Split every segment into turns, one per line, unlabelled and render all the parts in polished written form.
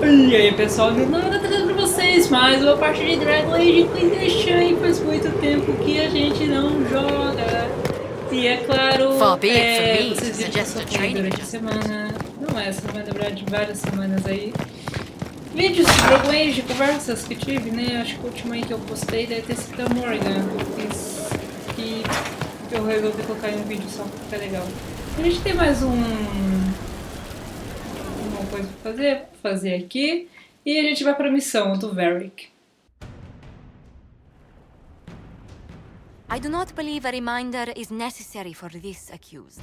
E aí pessoal, de novo trazendo pra vocês mais uma parte de Dragon Age Inquisition, e faz muito tempo que a gente não joga. E é claro, vocês viram que eu só falei durante a semana, não é essa semana, na verdade, várias semanas aí. Vídeos de Dragon Age, conversas que tive, né? Acho que o último aí que eu postei deve ter sido da Morgan, que eu fiz, que eu resolvi colocar em um vídeo só pra ficar legal. A gente tem mais uma coisa pra fazer, vou fazer aqui, e a gente vai pra missão do Varric.
I do not believe a reminder is necessary for this accused.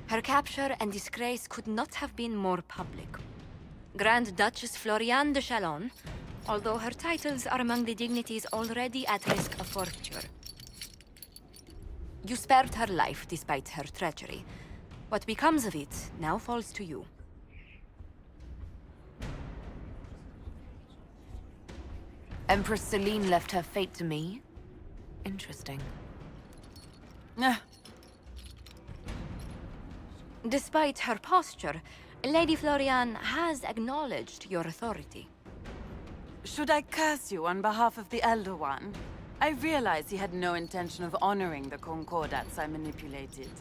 Her capture and disgrace could not have been more public. Grand Duchess Floriane de Chalon, although her titles are among the dignities already at risk of forfeiture. You spared her life despite her treachery. What becomes of it now falls to you.
Empress Celine left her fate to me? Interesting.
Despite her posture, Lady Floriane has acknowledged your authority.
Should I curse you on behalf of the Elder One? I realize he had no intention of honoring the concordats I manipulated.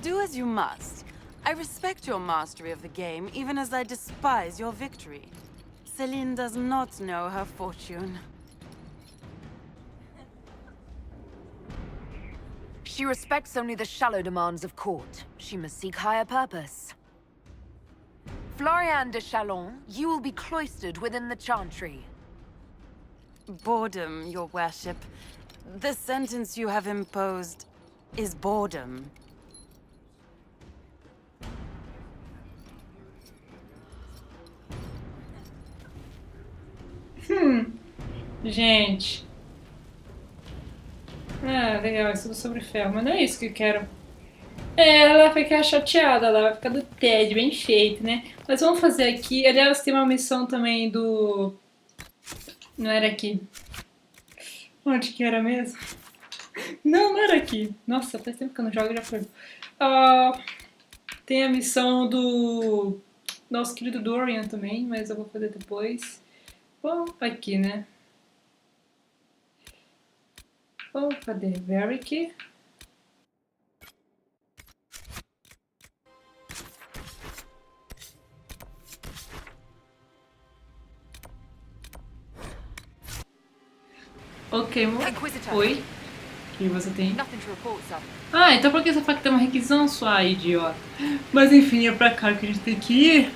Do as you must. I respect your mastery of the game, even as I despise your victory. Celine does not know her fortune.
She respects only the shallow demands of court. She must seek higher purpose. Floriane de Chalon, you will be cloistered within the Chantry.
Boredom, your worship. The sentence you have imposed is boredom.
Gente. Ah, legal, isso sobre ferro, mas não é isso que eu quero. Ela vai ficar chateada, ela vai ficar do TED, bem feito, né? Mas vamos fazer aqui. Aliás, tem uma missão também do... Não era aqui. Onde que era mesmo? Não era aqui. Nossa, faz tempo que eu não jogo, já foi. Tem a missão do nosso querido Dorian também, mas eu vou fazer depois. Bom, aqui, né? Bom, cadê? Varric. Ok, oi. O que você tem? Ah, então por que essa faca tem uma requisição, sua idiota? Mas enfim, é pra cá que a gente tem que ir.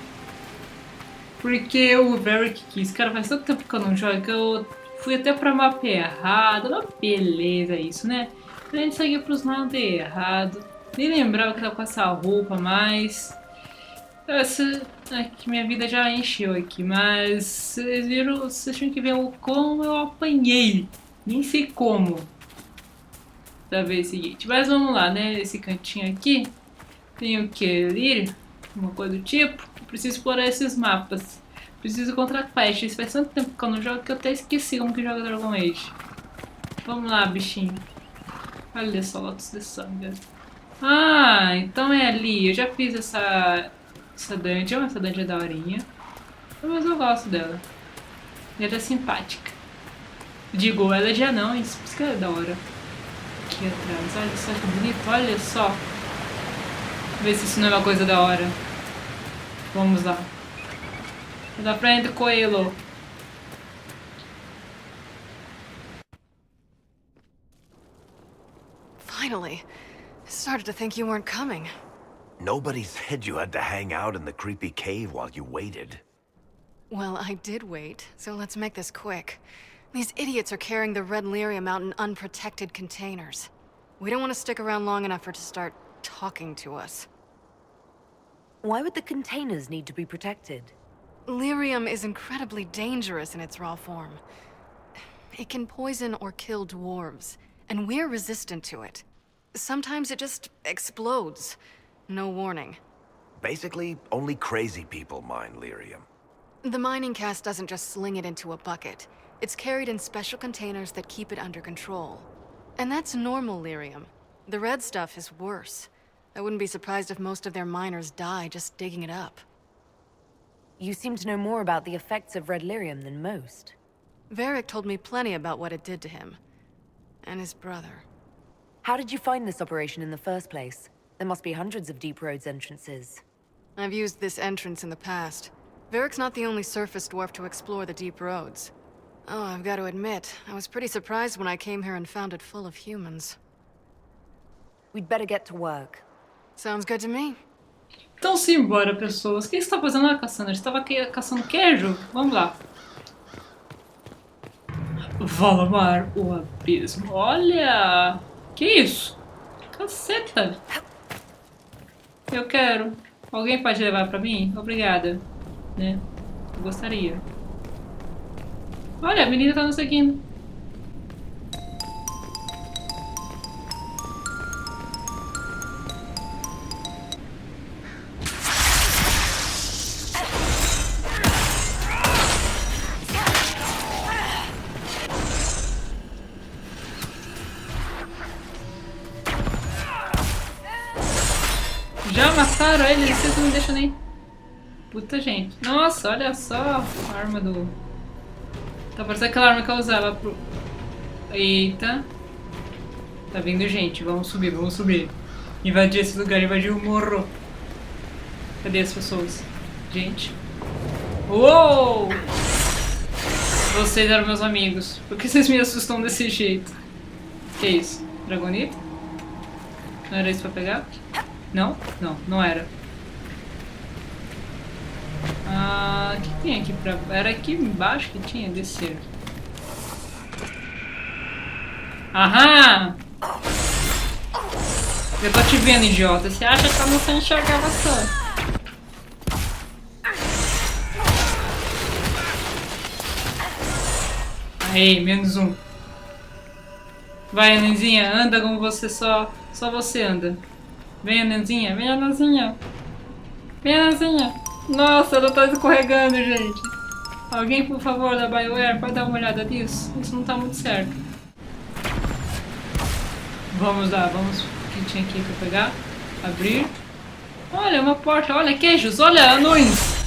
Porque o Varric quis. Cara, faz tanto tempo que eu não jogo que eu fui até pra mapa errado. Mas beleza isso, né? A gente seguiu pros lados errado. Nem lembrava que tava com essa roupa mais. Que minha vida já encheu aqui. Mas vocês viram, vocês tinham que ver o como eu apanhei. Nem sei como. Da vez seguinte. Mas vamos lá, né? Esse cantinho aqui. Tem o que? Lirium? Uma coisa do tipo. Preciso explorar esses mapas. Preciso encontrar quests. Faz tanto tempo que eu não jogo que eu até esqueci como que joga Dragon Age. Vamos lá, bichinho. Olha só, Lotus de Sangue. Ah, então é ali. Eu já fiz essa dungeon. Essa dungeon é daorinha. Mas eu gosto dela. Ela é simpática. Digo, ela é de anões. Por isso que ela é da hora. Aqui atrás. Olha só que bonito. Olha só. Ver se isso não é uma coisa da hora. Vamos lá. Da frente, coelho.
Finally. I started to think you weren't coming.
Nobody said you had to hang out in the creepy cave while you waited.
Well, I did wait, so let's make this quick. These idiots are carrying the red Lirium out in unprotected containers. We don't want to stick around long enough for it to start talking to us.
Why would the containers need to be protected?
Lirium is incredibly dangerous in its raw form. It can poison or kill dwarves, and we're resistant to it. Sometimes it just explodes. No warning.
Basically, only crazy people mine Lirium.
The mining cast doesn't just sling it into a bucket. It's carried in special containers that keep it under control. And that's normal Lirium. The red stuff is worse. I wouldn't be surprised if most of their miners die just digging it up.
You seem to know more about the effects of red lyrium than most.
Varric told me plenty about what it did to him. And his brother.
How did you find this operation in the first place? There must be hundreds of Deep Roads entrances.
I've used this entrance in the past. Varric's not the only surface dwarf to explore the deep roads. Oh, I've got to admit, I was pretty surprised when I came here and found it full of humans.
We'd better get to work.
Sounds good to me.
Então simbora, pessoas. O que você está fazendo lá, Cassandra? Você estava caçando queijo? Vamos lá. Valamar o abismo. Olha! Que isso? Caceta! Eu quero. Alguém pode levar pra mim? Obrigada. Né? Eu gostaria. Olha, a menina tá nos seguindo. Já mataram ele? Vocês não me deixam nem... Puta, gente. Nossa, olha só a arma do... Tá parecendo aquela arma que eu usava pro... Eita. Tá vindo gente. Vamos subir, vamos subir. Invadir esse lugar, invadir o morro. Cadê as pessoas? Gente. Uou! Vocês eram meus amigos. Por que vocês me assustam desse jeito? Que isso? Dragonito? Não era isso pra pegar? Não? Não, não era. Ah, o que tem aqui pra... Era aqui embaixo que tinha, descer. Aham! Eu tô te vendo, idiota. Você acha que eu não sei enxergar você? Aí, menos um. Vai, Anãzinha, anda como você só você anda. Vem, Anãzinha, vem, Anãzinha. Vem, Anãzinha. Nossa, ela tá escorregando, gente. Alguém, por favor, da BioWare, pode dar uma olhada nisso? Isso não tá muito certo. Vamos lá, vamos. O que tinha aqui pra pegar? Abrir. Olha, uma porta. Olha, queijos. Olha, anões.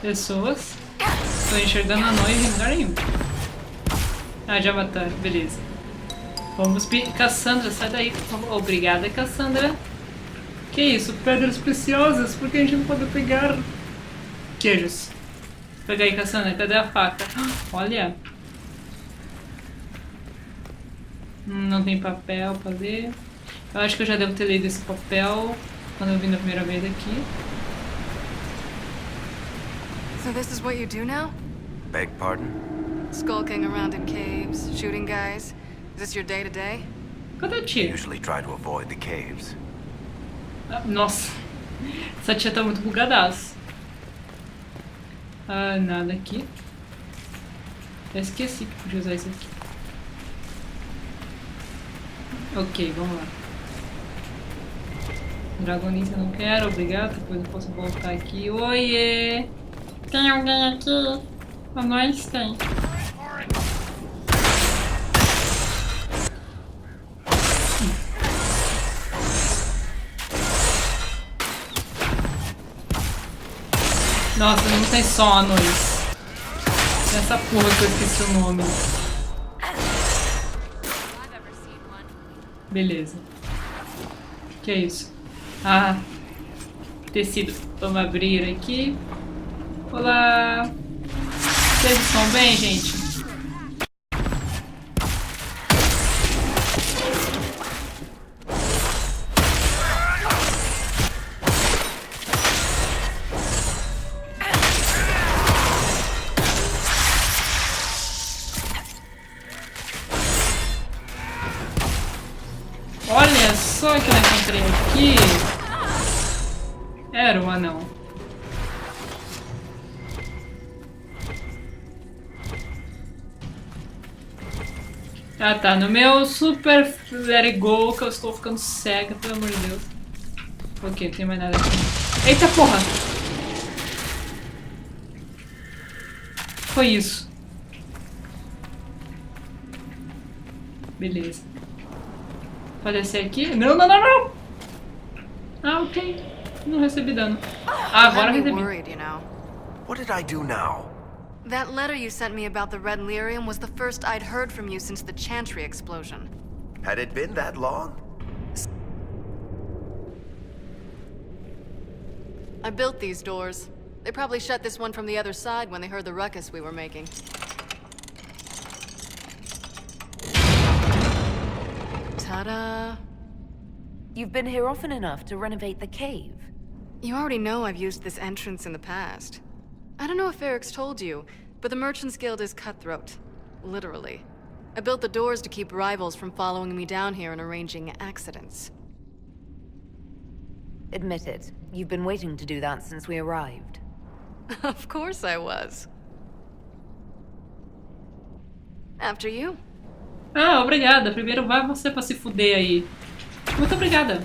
Pessoas. Estou enxergando anões em lugar nenhum. Ah, já mataram. Beleza. Vamos... Cassandra, sai daí, por favor. Obrigada, Cassandra. Que isso? Pedras preciosas. Por que a gente não pode pegar? Queijos. Pega aí, Cassandra. Cadê a faca? Olha. Não tem papel pra ler. Eu acho que eu já devo ter lido esse papel quando eu vim da primeira vez aqui.
So this is what you do now?
Beg pardon?
Skulking around in caves, shooting guys. Is this your day-to-day?
Cadê a tia?
Usually try to avoid the caves.
Ah, nossa. Essa tia tá muito bugadaça. Ah, nada aqui. Eu esqueci que podia usar isso aqui. Ok, vamos lá. Dragonista não quero, obrigado. Depois eu posso voltar aqui. Oiê! Tem alguém aqui? Anões tem. Nossa, não tem só anões. Tem essa porra que eu esqueci o nome. Beleza. Que é isso? Ah, tecido. Vamos abrir aqui. Olá! Vocês estão bem, gente? Olha só que eu encontrei aqui. Era um anão. Ah, tá. No meu super let it go, que eu estou ficando cega, pelo amor de Deus. Ok, não tem mais nada aqui. Eita porra! Foi isso. Beleza. Pode descer aqui? Não, não, não, não! Ah, ok. Não recebi dano. Ah, agora
Had me
recebi.
worried, you know.
What did I do now?
That letter you sent me about the red Lirium was the first I'd heard from you since the Chantry explosion.
Had it been that long?
I built these doors. They probably shut this one from the other side when they heard the ruckus we were making. Ta-da!
You've been here often enough to renovate the cave.
You already know I've used this entrance in the past. I don't know if Varric's told you, but the Merchants Guild is cutthroat. Literally. I built the doors to keep rivals from following me down here and arranging accidents.
Admit it, you've been waiting to do that since we arrived.
Of course I was. After you.
Ah, obrigada. Primeiro vai você pra se fuder aí. Muito obrigada.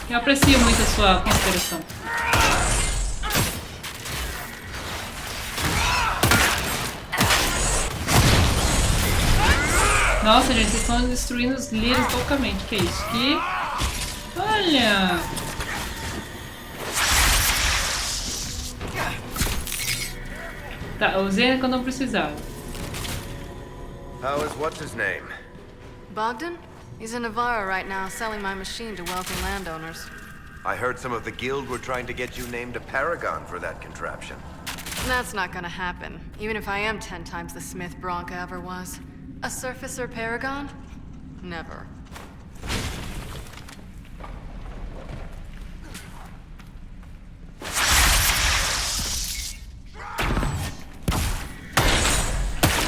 Eu aprecio muito a sua consideração. Nossa, gente, vocês estão destruindo os lírios loucamente. Que é isso aqui? Olha! Tá, eu usei quando não precisava.
How is what's his name?
Bogdan? He's in Navarra right now, selling my machine to wealthy landowners.
I heard some of the guild were trying to get you named a paragon for that contraption.
That's not gonna happen, even if I am 10 times the Smith Bronca ever was. A surfacer paragon? Never.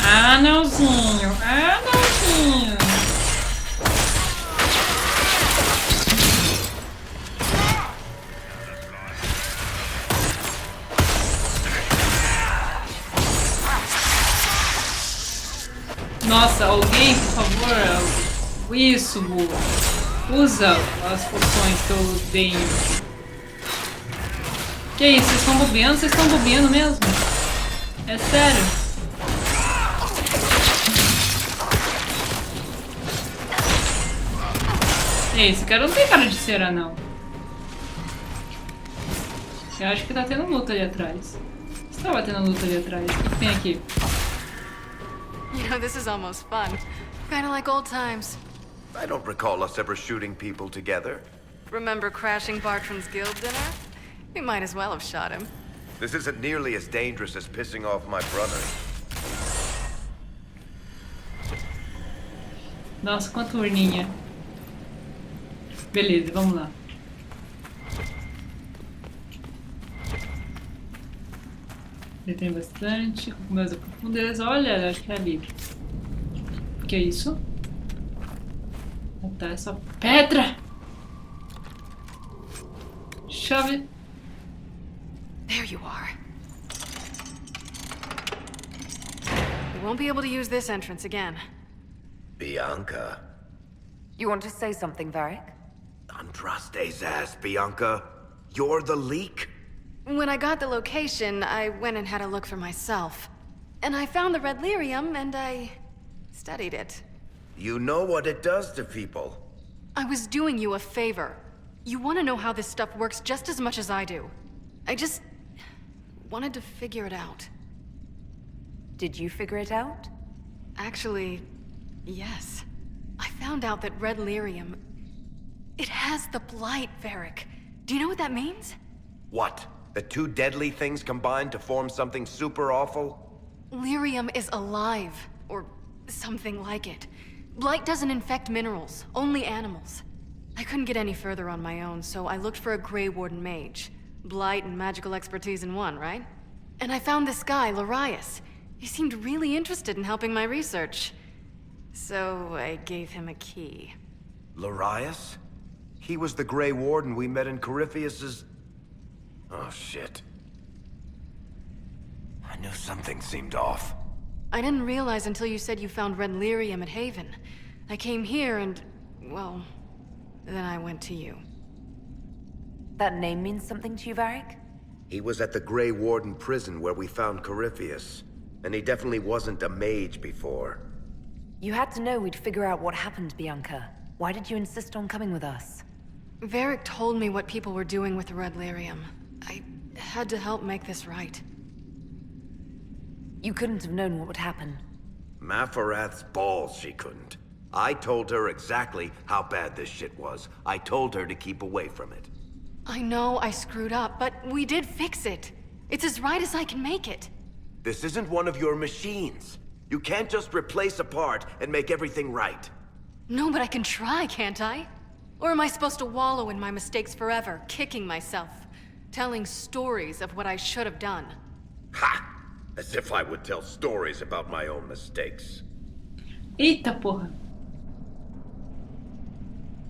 Anãozinho, anãozinho. Nossa, alguém, por favor. Isso, burro. Usa as poções que eu tenho. Que isso? Vocês estão bobeando? Vocês estão bobeando mesmo? É sério? Esse cara não tem cara de cera, não. Eu acho que tá tendo luta ali atrás. Estava tendo luta ali atrás. O que tem aqui?
You know, this is almost fun. Kinda like old times.
I don't recall us ever shooting people together.
Remember crashing Bartram's guild dinner? We might as well have shot him.
This isn't nearly as dangerous as pissing off my brother.
Nossa, quanta urninha. Beleza, vamos lá. Ele tem bastante. Mas a profundeza, olha, acho que é ali. O que é isso? Ah, tá, é só pedra! Chave.
There you are. We won't be able to use this entrance again.
Bianca.
You want to say something, Varric?
Andraste's ass, Bianca. You're the leak?
When I got the location, I went and had a look for myself. And I found the red Lirium, and I studied it.
You know what it does to people.
I was doing you a favor. You want to know how this stuff works just as much as I do. I just wanted to figure it out.
Did you figure it out?
Actually, yes. I found out that red Lirium... It has the blight, Varric. Do you know what that means?
What? The two deadly things combined to form something super awful?
Lirium is alive, or something like it. Blight doesn't infect minerals, only animals. I couldn't get any further on my own, so I looked for a Grey Warden mage. Blight and magical expertise in one, right? And I found this guy, Lirius. He seemed really interested in helping my research. So I gave him a key.
Lirius? He was the Grey Warden we met in Corypheus's... Oh, shit. I knew something seemed off.
I didn't realize until you said you found red Lirium at Haven. I came here and, well, then I went to you.
That name means something to you, Varric?
He was at the Grey Warden prison where we found Corypheus. And he definitely wasn't a mage before.
You had to know we'd figure out what happened, Bianca. Why did you insist on coming with us?
Varric told me what people were doing with the red Lirium. I had to help make this right.
You couldn't have known what would happen.
Mafarath's balls, she couldn't. I told her exactly how bad this shit was. I told her to keep away from it.
I know I screwed up, but we did fix it. It's as right as I can make it.
This isn't one of your machines. You can't just replace a part and make everything right.
No, but I can try, can't I? Or am I supposed to wallow in my mistakes forever, kicking myself, telling stories of what I should have done?
Ha! As if I would tell stories about my own mistakes.
Eita porra.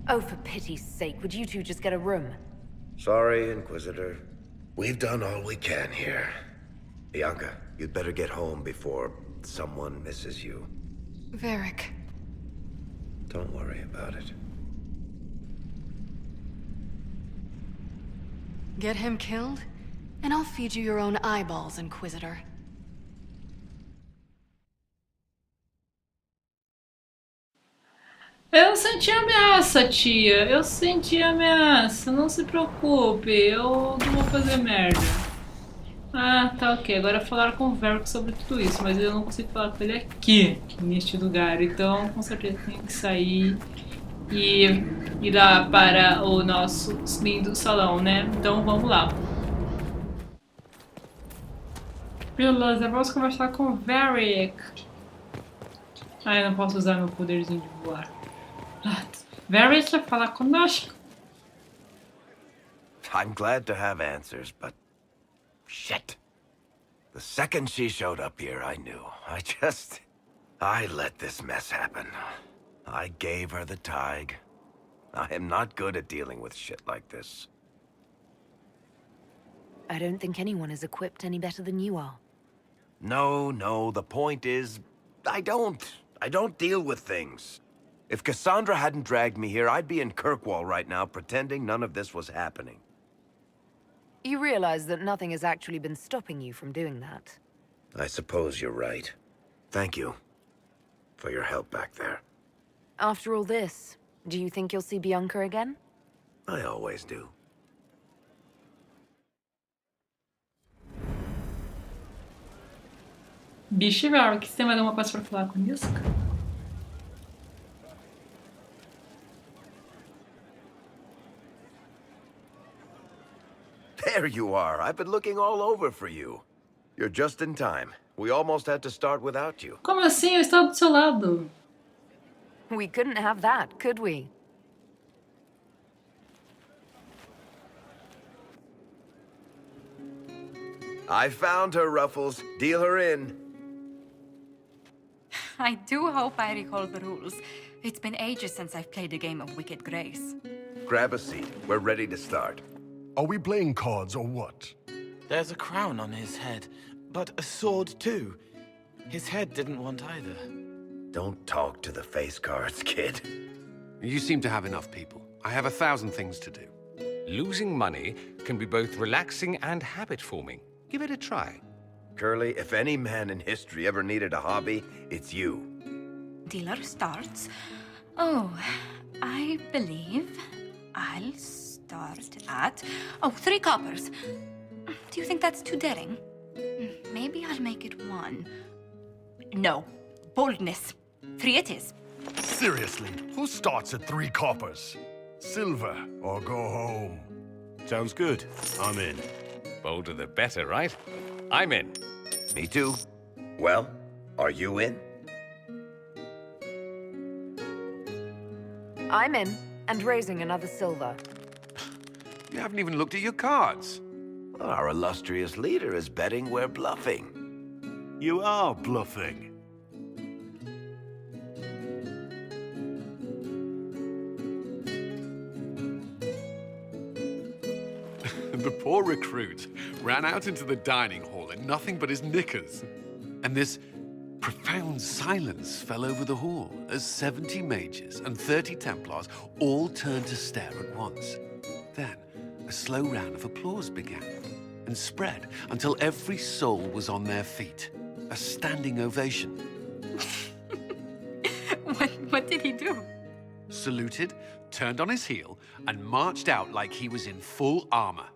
Oh, for pity's sake, would you two just get a room?
Sorry, Inquisitor. We've done all we can here. Bianca, you'd better get home before someone misses you.
Varric.
Don't worry about it.
Get him killed, and I'll feed you your own eyeballs, Inquisitor.
Eu senti ameaça, tia. Eu senti ameaça. Não se preocupe. Eu não vou fazer merda. Ah, tá ok. Agora falaram com o Varric sobre tudo isso, mas eu não consigo falar com ele aqui, neste lugar. Então, com certeza, tenho que sair e ir lá para o nosso lindo salão, né? Então, vamos lá. Beleza, vamos conversar com o Varric. Ah, eu não posso usar meu poderzinho de voar. Varric vai falar conosco.
I'm glad to have answers, but... shit. The second she showed up here, I knew. I let this mess happen. I gave her the tig. I am not good at dealing with shit like this.
I don't think anyone is equipped any better than you are.
No, the point is... I don't deal with things. If Cassandra hadn't dragged me here, I'd be in Kirkwall right now pretending none of this was happening.
You realize that nothing has actually been stopping you from doing that.
I suppose you're right. Thank you for your help back there.
After all this, do you think you'll see Bianca again?
I always do.
Bicho Varric, você tem mais alguma coisa pra falar com isso?
There you are. I've been looking all over for you. You're just in time. We almost had to start without you.
Como assim? Eu estava do seu lado.
We couldn't have that, could we?
I found her, Ruffles. Deal her in.
I do hope I recall the rules. It's been ages since I've played a game of Wicked Grace.
Grab a seat. We're ready to start.
Are we playing cards or what?
There's a crown on his head, but a sword too. His head didn't want either.
Don't talk to the face cards, kid.
You seem to have enough people. I have 1,000 things to do. Losing money can be both relaxing and habit-forming. Give it a try.
Curly, if any man in history ever needed a hobby, it's you.
Dealer starts. Oh, I believe I'll start at... Oh, 3 coppers. Do you think that's too daring? Maybe I'll make it 1. No. Boldness. 3 it is.
Seriously, who starts at 3 coppers? Silver or go home?
Sounds good. I'm in. Bolder the better, right? I'm in.
Me too. Well, are you in?
I'm in, and raising another silver.
You haven't even looked at your cards.
Our illustrious leader is betting we're bluffing.
You are bluffing.
The poor recruit ran out into the dining hall in nothing but his knickers. And this profound silence fell over the hall as 70 mages and 30 Templars all turned to stare at once. Then, a slow round of applause began and spread until every soul was on their feet. A standing ovation. saluted, turned on his heel, and marched out like he was in full armor.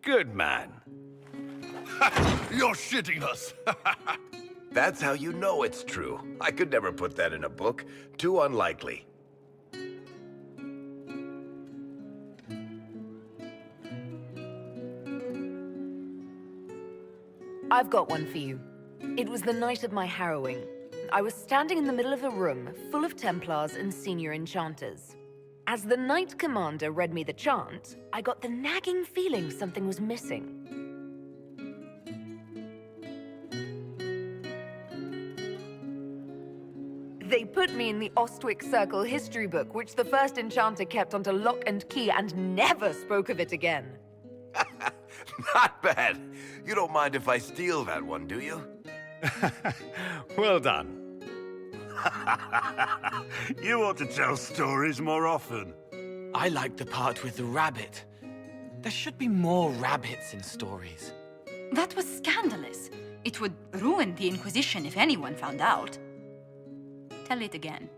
Good man.
You're shitting us.
That's how you know it's true. I could never put that in a book. Too unlikely.
I've got one for you. It was the night of my harrowing. I was standing in the middle of a room full of Templars and senior enchanters. As the Knight Commander read me the chant, I got the nagging feeling something was missing. They put me in the Ostwick Circle history book, which the first enchanter kept under lock and key and never spoke of it again.
Not bad. You don't mind if I steal that one, do you?
Well done.
You ought to tell stories more often.
I like the part with the rabbit. There should be more rabbits in stories.
That was scandalous. It would ruin the Inquisition if anyone found out. Tell it again.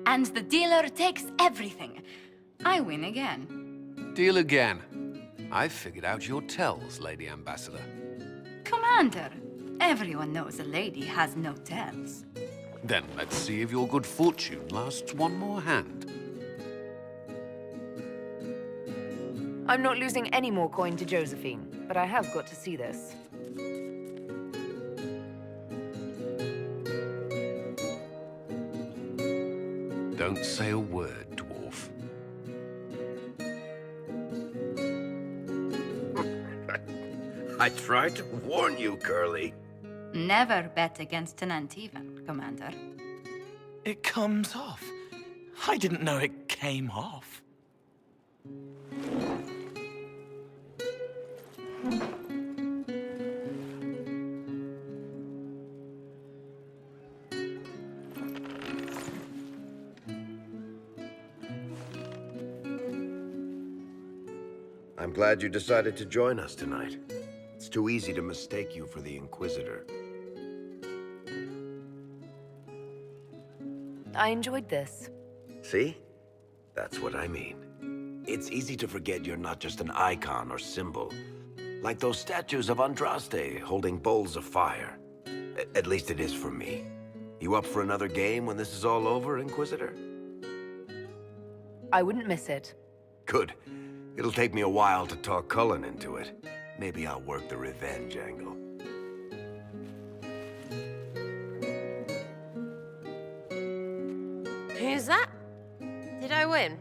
And the dealer takes everything. I win again.
Deal again. I've figured out your tells, Lady Ambassador.
Commander, everyone knows a lady has no tells.
Then let's see if your good fortune lasts one more hand.
I'm not losing any more coin to Josephine, but I have got to see this.
Don't say a word, dwarf.
I tried to warn you, Curly.
Never bet against an Antivan, Commander.
It comes off. I didn't know it came off.
I'm glad you decided to join us tonight. It's too easy to mistake you for the Inquisitor.
I enjoyed this.
See? That's what I mean. It's easy to forget you're not just an icon or symbol. Like those statues of Andraste holding bowls of fire. At least it is for me. You up for another game when this is all over, Inquisitor?
I wouldn't miss it.
Good. It'll take me a while to talk Cullen into it. Maybe I'll work the revenge angle.
Who's that? Did I win?